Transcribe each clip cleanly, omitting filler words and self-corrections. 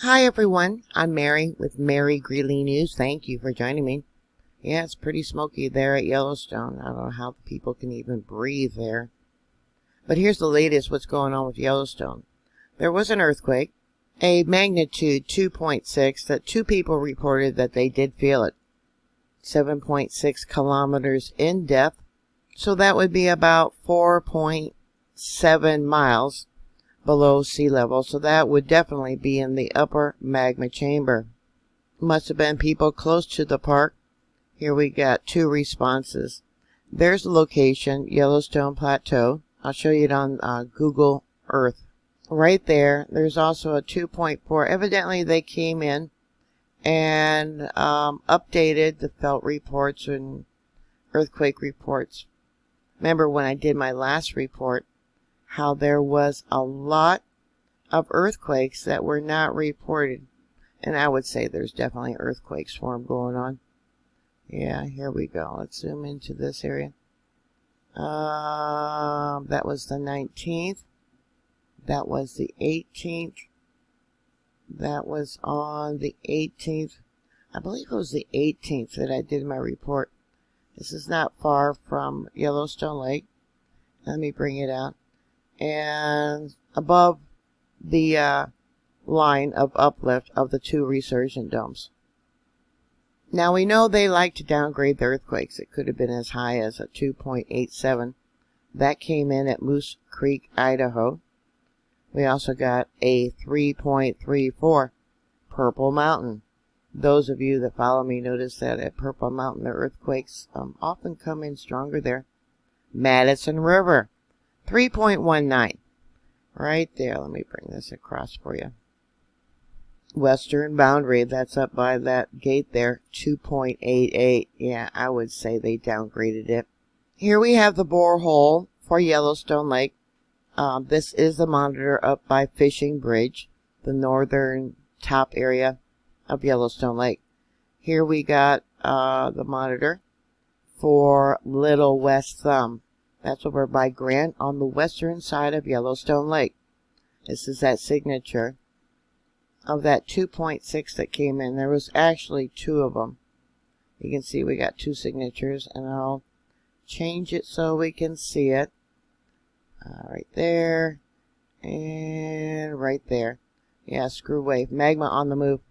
Hi everyone, I'm Mary with Mary Greeley News. Thank you for joining me. Yeah, it's pretty smoky there at Yellowstone. I don't know how people can even breathe there. But here's the latest what's going on with Yellowstone. There was an earthquake, a magnitude 2.6 that two people reported that they did feel it. 7.6 kilometers in depth, so that would be about 4.7 miles below sea level, so that would definitely be in the upper magma chamber. Must have been people close to the park. Here we got two responses. There's the location, Yellowstone Plateau. I'll show you it on Google Earth. Right there, there's also a 2.4. Evidently they came in and updated the felt reports and earthquake reports. Remember when I did my last report, how there was a lot of earthquakes that were not reported. And I would say there's definitely earthquake swarm going on. Yeah, here we go. Let's zoom into this area. That was the 19th. That was the 18th. That was on the 18th. I believe it was the 18th that I did my report. This is not far from Yellowstone Lake. Let me bring it out. And above the line of uplift of the two resurgent domes. Now we know they like to downgrade the earthquakes. It could have been as high as a 2.87. That came in at Moose Creek, Idaho. We also got a 3.34 Purple Mountain. Those of you that follow me notice that at Purple Mountain the earthquakes often come in stronger there. Madison River, 3.19. Right there. Let me bring this across for you. Western boundary, that's up by that gate there, 2.88. Yeah, I would say they downgraded it. Here we have the borehole for Yellowstone Lake. This is the monitor up by Fishing Bridge, the northern top area of Yellowstone Lake. Here we got the monitor for Little West Thumb. That's over by Grant on the western side of Yellowstone Lake. This is that signature of that 2.6 that came in. There was actually two of them. You can see we got two signatures, and I'll change it so we can see it. Right there, and right there. Yeah, screw wave. Magma on the move.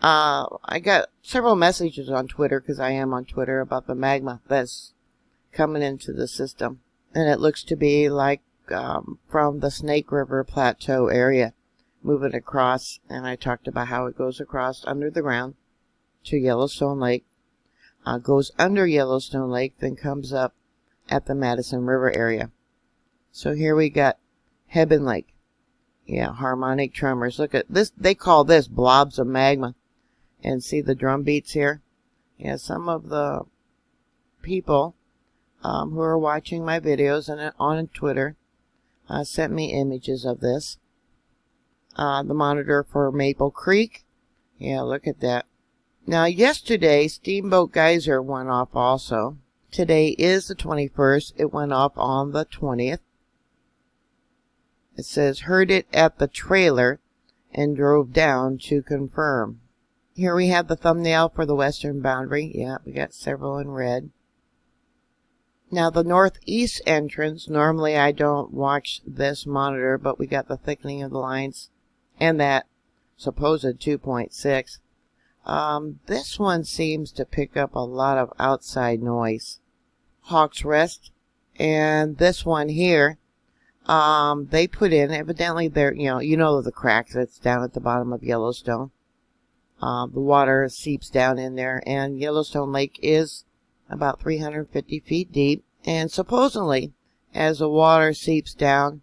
I got several messages on Twitter, because I am on Twitter, about the magma that's coming into the system. And it looks to be like from the Snake River Plateau area, moving across, and I talked about how it goes across under the ground to Yellowstone Lake, goes under Yellowstone Lake, then comes up at the Madison River area. So here we got Heben Lake. Yeah, harmonic tremors. Look at this. They call this blobs of magma. And see the drum beats here? Yeah, some of the people who are watching my videos and on Twitter sent me images of this. The monitor for Maple Creek. Yeah, look at that. Now, yesterday, Steamboat Geyser went off also. Today is the 21st. It went off on the 20th. It says, heard it at the trailer and drove down to confirm. Here we have the thumbnail for the western boundary. Yeah, we got several in red. Now, the northeast entrance, normally I don't watch this monitor, but we got the thickening of the lines and that supposed 2.6. This one seems to pick up a lot of outside noise. Hawks Rest, and this one here, they put in, evidently they're, you know the cracks that's down at the bottom of Yellowstone. The water seeps down in there, and Yellowstone Lake is about 350 feet deep. And supposedly, as the water seeps down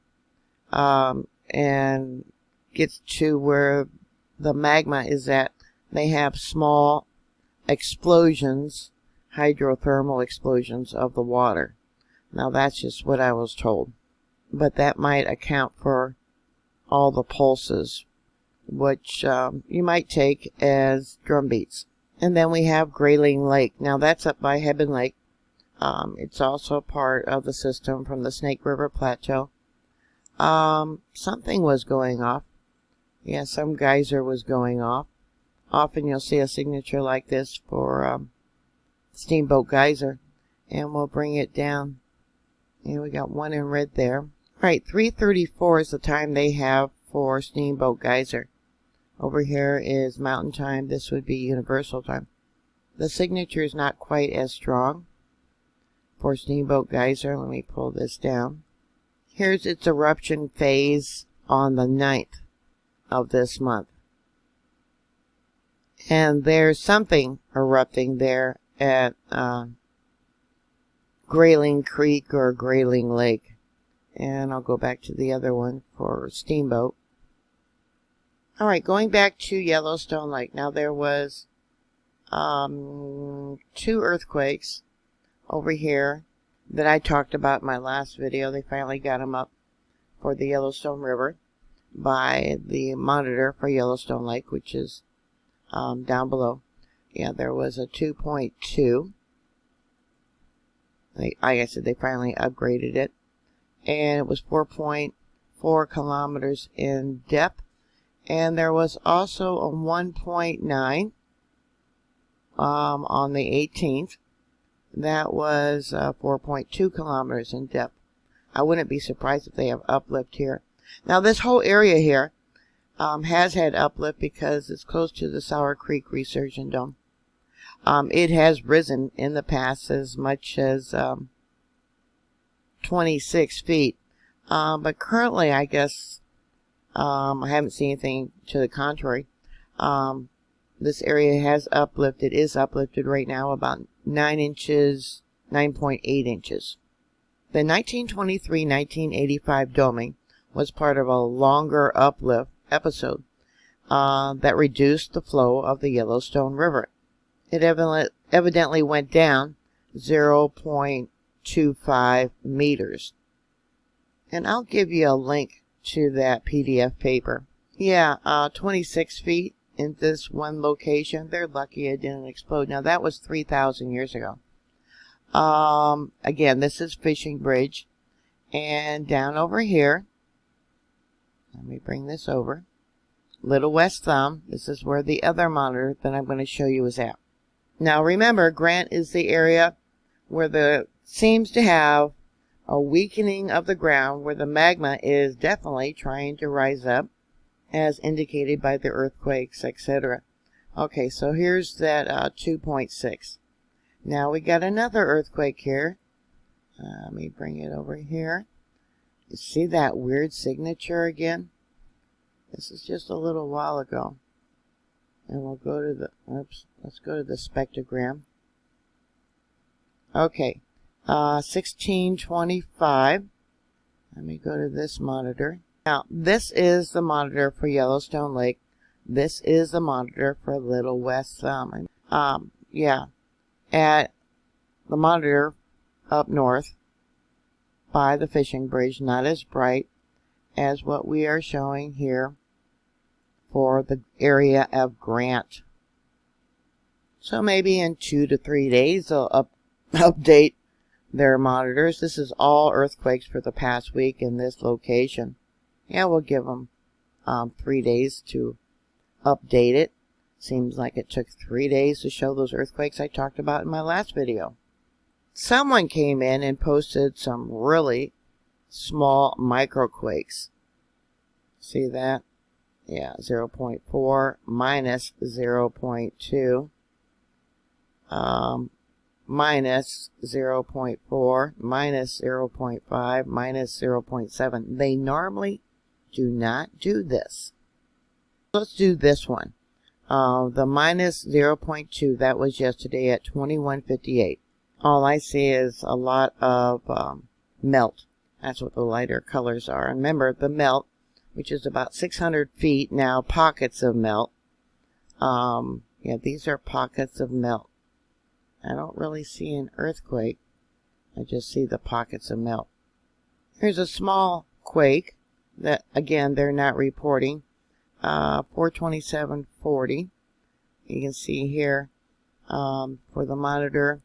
and gets to where the magma is at, they have small explosions, hydrothermal explosions of the water. Now that's just what I was told. But that might account for all the pulses, which you might take as drum beats. And then we have Grayling Lake. Now that's up by Heben Lake. It's also part of the system from the Snake River Plateau. Something was going off. Yeah, some geyser was going off. Often you'll see a signature like this for Steamboat Geyser. And we'll bring it down. And we got one in red there. All right, 3:34 is the time they have for Steamboat Geyser. Over here is Mountain Time. This would be Universal Time. The signature is not quite as strong for Steamboat Geyser. Let me pull this down. Here's its eruption phase on the 9th of this month. And there's something erupting there at Grayling Creek or Grayling Lake. And I'll go back to the other one for Steamboat. Alright, going back to Yellowstone Lake. Now there was 2 earthquakes over here that I talked about in my last video. They finally got them up for the Yellowstone River by the monitor for Yellowstone Lake, which is down below. Yeah, there was a 2.2. Like I said, they finally upgraded it. And it was 4.4 kilometers in depth. And there was also a 1.9 on the 18th. That was 4.2 kilometers in depth. I wouldn't be surprised if they have uplift here. Now this whole area here has had uplift because it's close to the Sour Creek Resurgent Dome. It has risen in the past as much as 26 feet. But currently, I guess, I haven't seen anything to the contrary. This area has uplifted, is uplifted right now about 9 inches, 9.8 inches. The 1923-1985 doming was part of a longer uplift episode that reduced the flow of the Yellowstone River. It evidently went down 0.25 meters. And I'll give you a link to that PDF paper. Yeah, 26 feet in this one location. They're lucky it didn't explode. Now that was 3,000 years ago. Again, this is Fishing Bridge. And down over here, let me bring this over. Little West Thumb. This is where the other monitor that I'm going to show you is at. Now remember, Grant is the area where the seems to have a weakening of the ground, where the magma is definitely trying to rise up, as indicated by the earthquakes, etc. Okay, so here's that 2.6. Now we got another earthquake here. Let me bring it over here. You see that weird signature again? This is just a little while ago. And we'll go to the, let's go to the spectrogram. Okay, 1625. Let me go to this monitor. Now, this is the monitor for Yellowstone Lake. This is the monitor for Little West Thumb. Yeah, at the monitor up north by the fishing bridge, not as bright as what we are showing here for the area of Grant. So maybe in 2 to 3 days they'll update their monitors. This is all earthquakes for the past week in this location. Yeah, we'll give them 3 days to update it. Seems like it took 3 days to show those earthquakes I talked about in my last video. Someone came in and posted some really small microquakes. See that? Yeah, 0.4 minus 0.2. Minus 0.4, minus 0.5, minus 0.7. They normally do not do this. Let's do this one. The minus 0.2, that was yesterday at 21:58. All I see is a lot of melt. That's what the lighter colors are. And remember, the melt, which is about 600 feet, now pockets of melt. Yeah, these are pockets of melt. I don't really see an earthquake. I just see the pockets of melt. Here's a small quake that, again, they're not reporting. 427.40. You can see here for the monitor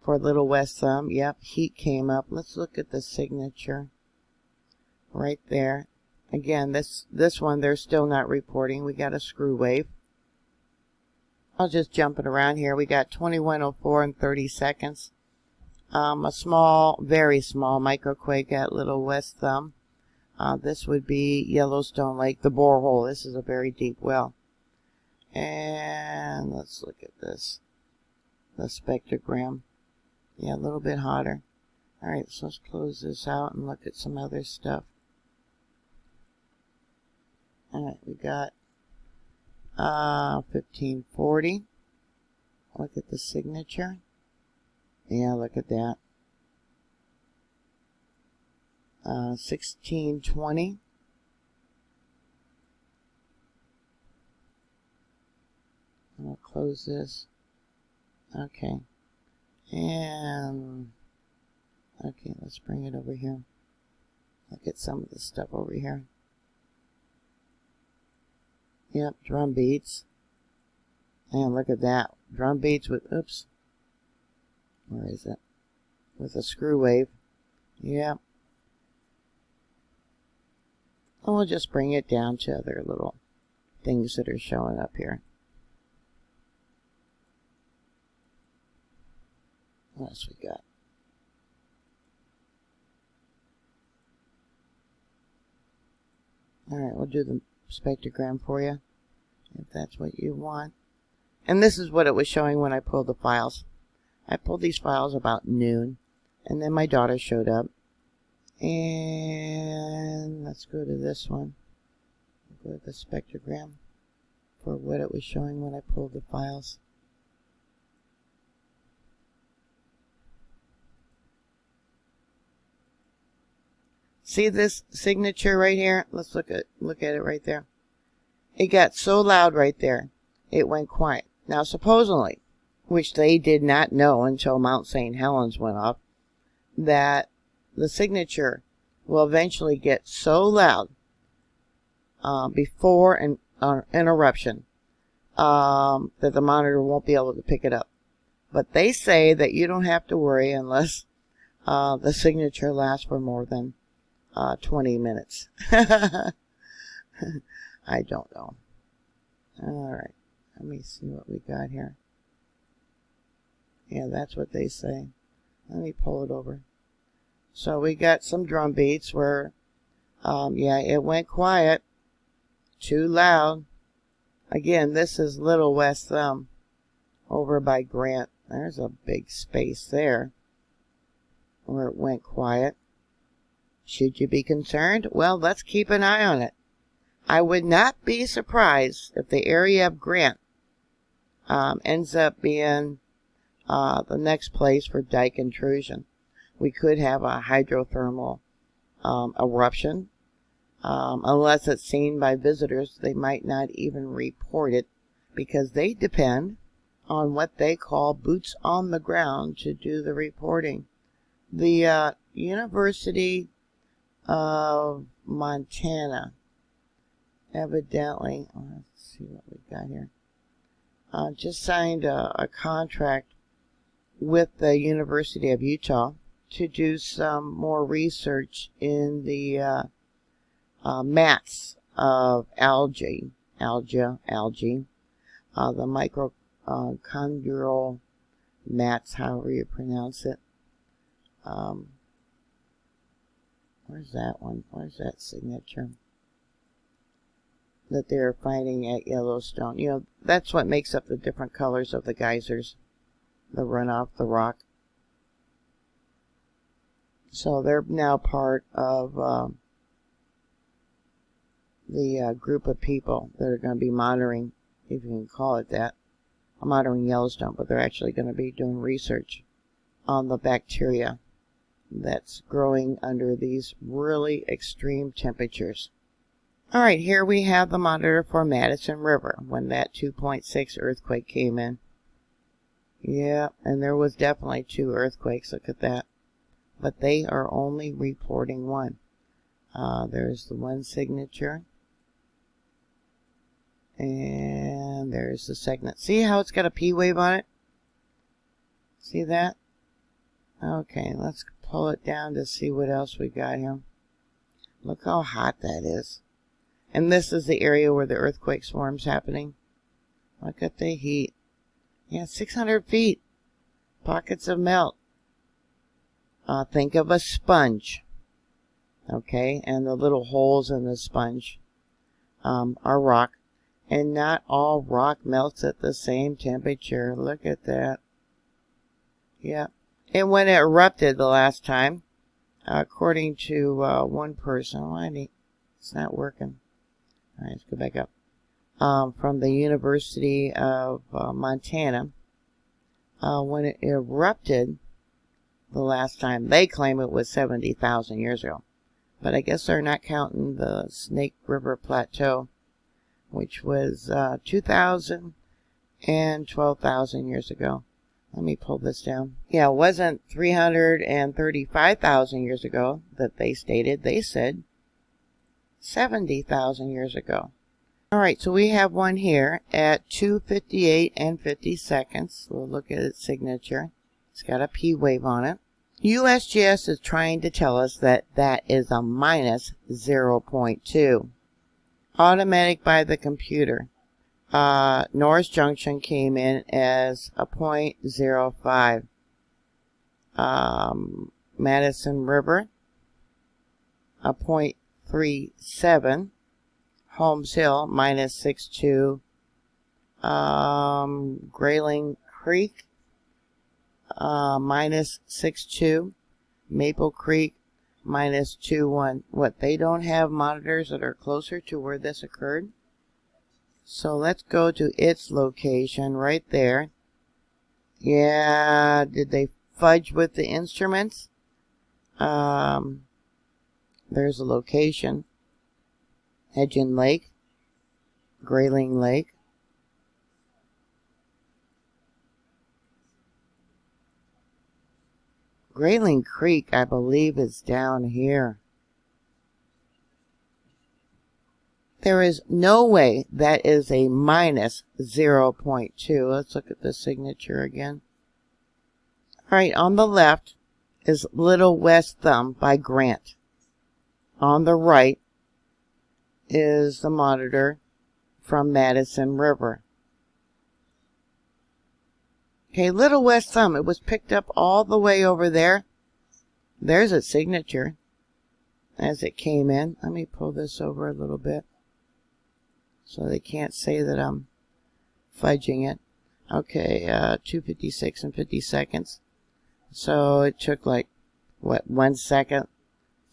for Little West Thumb. Yep, heat came up. Let's look at the signature right there. Again, this one they're still not reporting. We got a screw wave. I'll just jump it around here. We got 2104 and 30 seconds. A small, very small microquake at Little West Thumb. This would be Yellowstone Lake, the borehole. This is a very deep well. And let's look at this. The spectrogram. Yeah, a little bit hotter. Alright, so let's close this out and look at some other stuff. Alright, we got 1540. Look at the signature. Yeah, look at that. 1620. I'll close this. Okay. And okay, let's bring it over here. Look at some of the stuff over here. Yep, drum beats. And look at that. Drum beats with, oops. Where is it? With a screw wave. Yep. And we'll just bring it down to other little things that are showing up here. What else we got? Alright, we'll do the spectrogram for you, if that's what you want. And this is what it was showing when I pulled the files. I pulled these files about noon, and then my daughter showed up. And let's go to this one. Go to the spectrogram for what it was showing when I pulled the files. See this signature right here? Let's look at it right there. It got so loud right there, it went quiet. Now supposedly, which they did not know until Mount St. Helens went up, that the signature will eventually get so loud before an eruption that the monitor won't be able to pick it up. But they say that you don't have to worry unless the signature lasts for more than 20 minutes. I don't know. Alright, let me see what we got here. Yeah, that's what they say. Let me pull it over. So we got some drum beats where, yeah, it went quiet. Too loud. Again, this is Little West Thumb over by Grant. There's a big space there where it went quiet. Should you be concerned? Well, let's keep an eye on it. I would not be surprised if the area of Grant ends up being the next place for dike intrusion. We could have a hydrothermal eruption. Unless it's seen by visitors, they might not even report it because they depend on what they call boots on the ground to do the reporting. The University of Montana, evidently, let's see what we got here, just signed a contract with the University of Utah to do some more research in the mats of algae, the mitochondrial mats, however you pronounce it. Where's that one? Where's that signature that they're finding at Yellowstone? You know, that's what makes up the different colors of the geysers that run off the rock. So they're now part of the group of people that are going to be monitoring, if you can call it that, monitoring Yellowstone, but they're actually going to be doing research on the bacteria that's growing under these really extreme temperatures. Alright, here we have the monitor for Madison River when that 2.6 earthquake came in. Yeah, and there was definitely 2 earthquakes, look at that. But they are only reporting 1. There's the one signature. And there's the second. See how it's got a P wave on it? See that? Okay, let's pull it down to see what else we got here. Look how hot that is. And this is the area where the earthquake swarm's happening. Look at the heat. Yeah, 600 feet. Pockets of melt. Think of a sponge. Okay, and the little holes in the sponge are rock. And not all rock melts at the same temperature. Look at that. Yeah. And when it erupted the last time, according to one person, it's not working. All right, let's go back up. From the University of Montana, when it erupted the last time, they claim it was 70,000 years ago. But I guess they're not counting the Snake River Plateau, which was 2,000 and 12,000 years ago. Let me pull this down. Yeah, it wasn't 335,000 years ago that they stated. They said 70,000 years ago. All right, so we have one here at 2:58 and 50 seconds. We'll look at its signature. It's got a P wave on it. USGS is trying to tell us that that is a minus 0.2. Automatic by the computer. Norris Junction came in as a 0.05. Madison River, a 0.37. Holmes Hill, minus 6.2. Grayling Creek, minus 6.2. Maple Creek, minus 2.1. What, they don't have monitors that are closer to where this occurred? So let's go to its location right there. Yeah, did they fudge with the instruments? There's a location. Hedgen Lake, Grayling Lake. Grayling Creek, I believe, is down here. There is no way that is a minus 0.2. Let's look at the signature again. All right, on the left is Little West Thumb by Grant. On the right is the monitor from Madison River. Okay, Little West Thumb, it was picked up all the way over there. There's its signature as it came in. Let me pull this over a little bit so they can't say that I'm fudging it. Okay, 2:56 and 50 seconds. So it took like, what, 1 second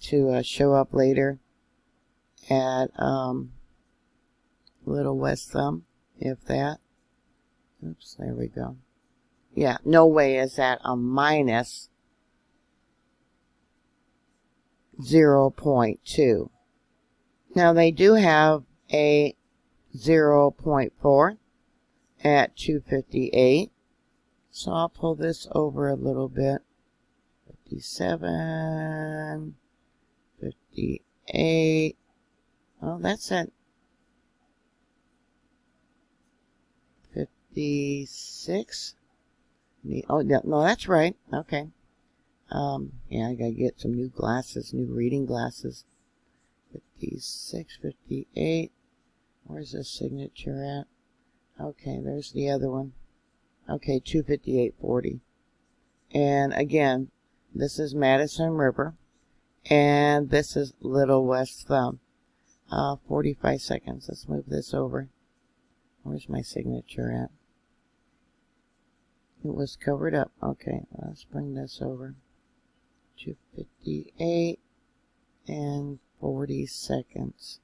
to show up later at Little West Thumb, if that. Oops, there we go. Yeah, no way is that a minus 0.2. Now they do have a 0.4 at 2:58. So I'll pull this over a little bit. 57, 58. Oh, that's at 56. Oh, no, that's right. Okay. Yeah, I gotta get some new glasses, new reading glasses. 56, 58. Where's the signature at? Okay, there's the other one. Okay, 2:58:40. And again, this is Madison River, and this is Little West Thumb. 45 seconds. Let's move this over. Where's my signature at? It was covered up. Okay, let's bring this over. 2:58 and 40 seconds.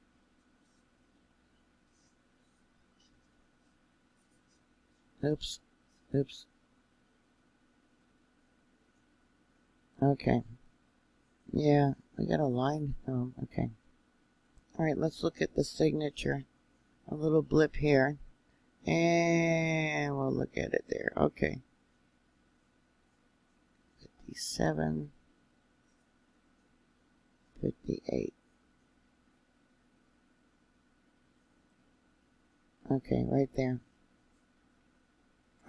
Oops. Oops. Okay. Yeah, I got a line. Oh, okay. All right, let's look at the signature. A little blip here. And we'll look at it there. Okay. 57. 58. Okay, right there.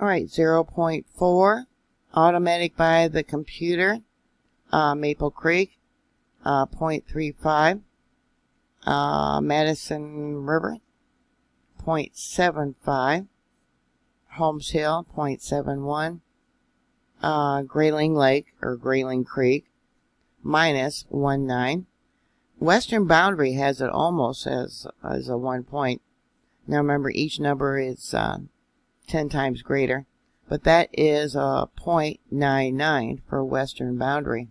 All right, 0.4. Automatic by the computer. Maple Creek. 0.35. Madison River, 0.75. Holmes Hill, 0.71. Grayling Lake, or Grayling Creek, minus 1.9. Western Boundary has it almost as a 1 point. Now remember, each number is 10 times greater, but that is a 0.99 for Western Boundary.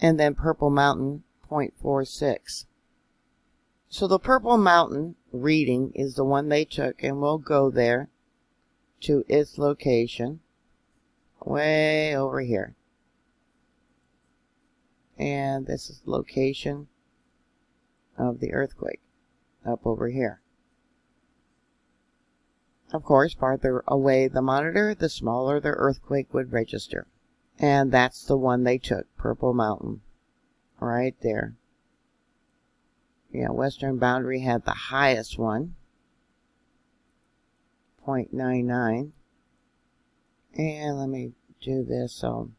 And then Purple Mountain, 0.46. So the Purple Mountain reading is the one they took, and we'll go there to its location way over here. And this is the location of the earthquake up over here. Of course, farther away the monitor, the smaller the earthquake would register. And that's the one they took, Purple Mountain, right there. Yeah, Western Boundary had the highest one, 0.99. And let me do this. So,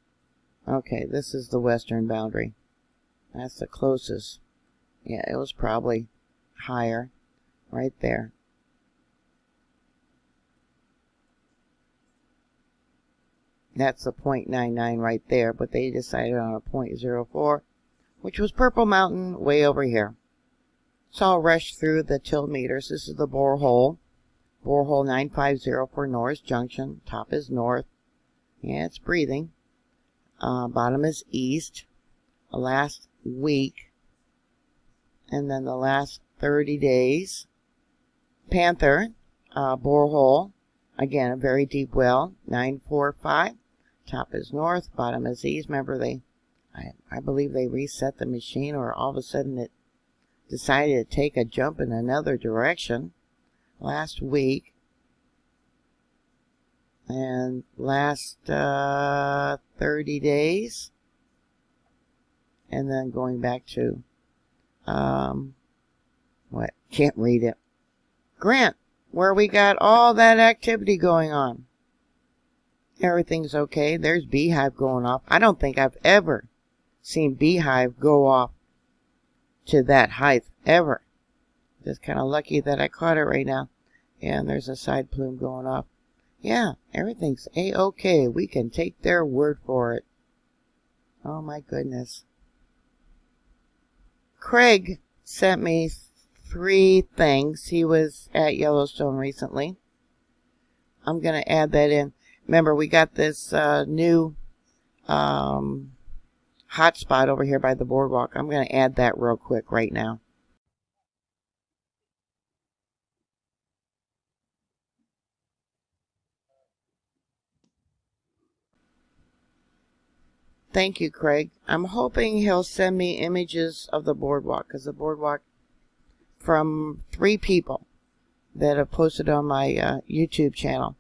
okay, this is the Western Boundary. That's the closest. Yeah, it was probably higher right there. That's a 0.99 right there, but they decided on a 0.04, which was Purple Mountain way over here. So I'll rush through the tiltmeters. This is the borehole. Borehole 950 for Norris Junction. Top is north. Yeah, it's breathing. Bottom is east. Last week. And then the last 30 days. Panther, borehole. Again, a very deep well. 945. Top is north. Bottom is east. Remember, I believe they reset the machine, or all of a sudden it decided to take a jump in another direction last week. And last 30 days. And then going back to, what? Can't read it. Grant, where we got all that activity going on. Everything's okay. There's Beehive going off. I don't think I've ever seen Beehive go off to that height, ever. Just kind of lucky that I caught it right now. Yeah, and there's a side plume going off. Yeah, everything's A-okay. We can take their word for it. Oh my goodness. Craig sent me 3 things. He was at Yellowstone recently. I'm going to add that in. Remember, we got this new hotspot over here by the boardwalk. I'm going to add that real quick right now. Thank you, Craig. I'm hoping he'll send me images of the boardwalk, because the boardwalk, from 3 people that have posted on my YouTube channel,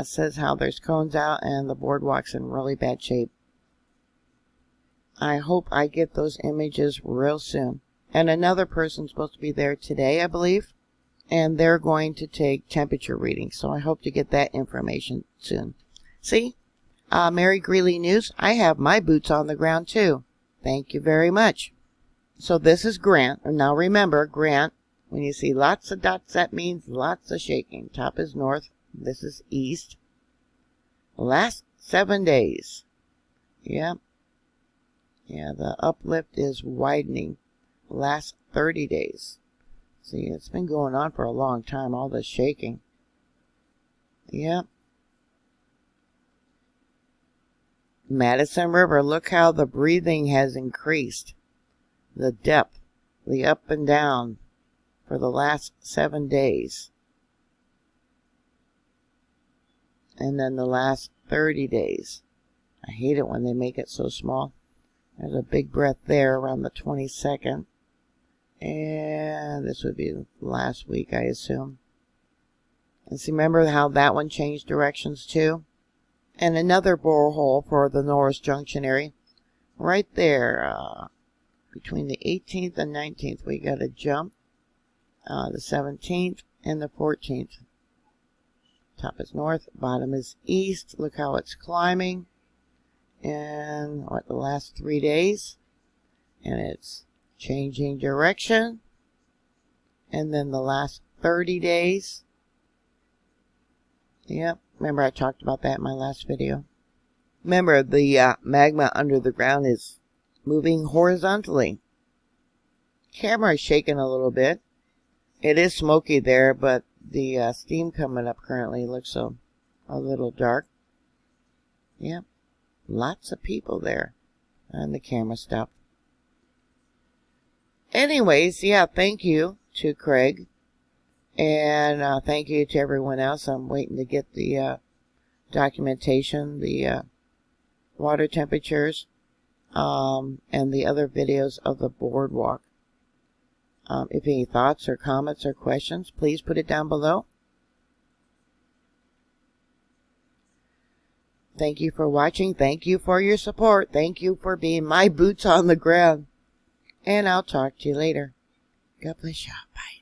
says how there's cones out and the boardwalk's in really bad shape. I hope I get those images real soon. And another person's supposed to be there today, I believe, and they're going to take temperature readings, so I hope to get that information soon. See? Mary Greeley News, I have my boots on the ground too. Thank you very much. So this is Grant. And now remember, Grant, when you see lots of dots, that means lots of shaking. Top is north. This is east. Last 7 days. Yep. Yeah, the uplift is widening. Last 30 days. See, it's been going on for a long time, all this shaking. Yep. Madison River, look how the breathing has increased. The depth, the up and down for the last 7 days. And then the last 30 days. I hate it when they make it so small. There's a big breath there around the 22nd. And this would be last week, I assume. And see, remember how that one changed directions too? And another borehole for the Norris Junction area. Right there, between the 18th and 19th, we got a jump. The 17th and the 14th. Top is north, bottom is east. Look how it's climbing. And what, the last 3 days? And it's changing direction, and then the last 30 days. Yep, remember I talked about that in my last video. Remember, the magma under the ground is moving horizontally. Camera is shaking a little bit. It is smoky there, but the steam coming up currently looks a little dark. Yep, lots of people there. And the camera stopped. Anyways, yeah, thank you to Craig. And thank you to everyone else. I'm waiting to get the documentation, the water temperatures, and the other videos of the boardwalk. If any thoughts or comments or questions, please put it down below. Thank you for watching. Thank you for your support. Thank you for being my boots on the ground. And I'll talk to you later. God bless you. Bye.